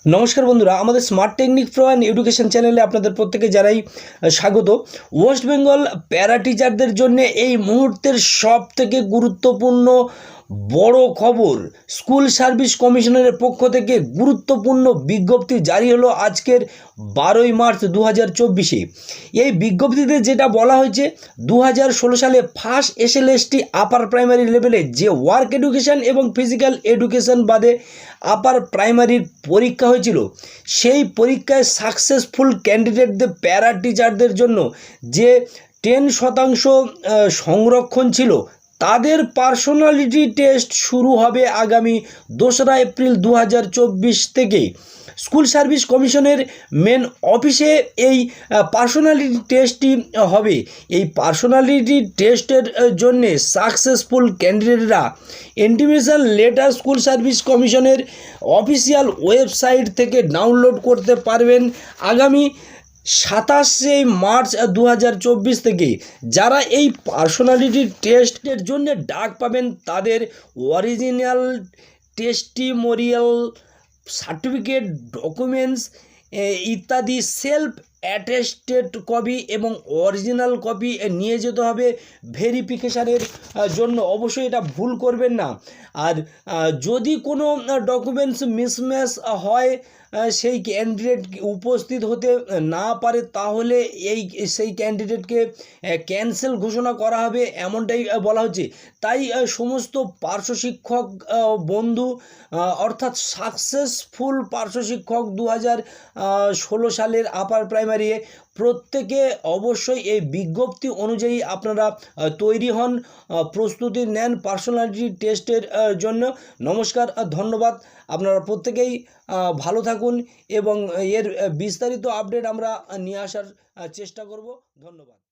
নমস্কার বন্ধুরা, আমাদের smart technique pro and education চ্যানেলে আপনাদের প্রত্যেকে জানাই স্বাগত। ওয়েস্ট বেঙ্গল প্যারা টিচারদের জন্য এই মুহূর্তের সব থেকে গুরুত্বপূর্ণ বড় খবর, স্কুল সার্ভিস কমিশনারের পক্ষ থেকে গুরুত্বপূর্ণ বিজ্ঞপ্তি জারি হলো আজকের 12ই মার্চ 2024। এই বিজ্ঞপ্তিতে যেটা বলা হয়েছে, 2016 সালে ফার্স্ট এসএলএসটি আপার প্রাইমারি লেভেলে যে ওয়ার্ক এডুকেশন এবং ফিজিক্যাল এডুকেশন বাদে আপার প্রাইমারির পরীক্ষা হয়েছিল, সেই পরীক্ষায় সাকসেসফুল ক্যান্ডিডেটদের প্যারা টিচারদের জন্য যে 10% সংরক্ষণ ছিল, তাদের পার্সোনালিটি টেস্ট শুরু হবে আগামী 2রা এপ্রিল 2024 থেকে। স্কুল সার্ভিস কমিশনের মেন অফিসে এই পার্সোনালিটি টেস্টটি হবে। এই পার্সোনালিটি টেস্টের জন্য সাকসেসফুল ক্যান্ডিডেটরা ইন্টিমেশন লেটার স্কুল সার্ভিস কমিশনের অফিসিয়াল ওয়েবসাইট থেকে ডাউনলোড করতে পারবেন আগামী 27 মার্চ 2024 থেকে। যারা এই পার্সোনালিটি টেস্টের জন্য ডাক পাবেন, তাদের অরিজিনাল টেস্টিমোরিয়াল সার্টিফিকেট, ডকুমেন্টস ইত্যাদি সেলফ অ্যাটেস্টেড কপি এবং অরিজিনাল কপি নিয়ে যেতে হবে ভেরিফিকেশানের জন্য। অবশ্যই এটা ভুল করবেন না। আর যদি কোনো ডকুমেন্টস মিসম্যাচ হয়, সেই ক্যান্ডিডেট উপস্থিত হতে না পারে, তাহলে সেই ক্যান্ডিডেটকে ক্যান্সেল ঘোষণা করা হবে, এমনটাই বলা হচ্ছে। তাই সমস্ত পার্শ্ব শিক্ষক বন্ধু, অর্থাৎ সাকসেসফুল পার্শ্ব শিক্ষক 2016 সালের আপার প্রাইমারি, প্রত্যেকে অবশ্যই এই বিজ্ঞপ্তি অনুযায়ী আপনারা তৈরি হন, প্রস্তুতি নেন পার্সোনালিটি টেস্টের জন্য। নমস্কার, ধন্যবাদ। আপনারা প্রত্যেকেই ভালো থাকুন এবং এর বিস্তারিত আপডেট আমরা নিয়ে আসার চেষ্টা করব। ধন্যবাদ।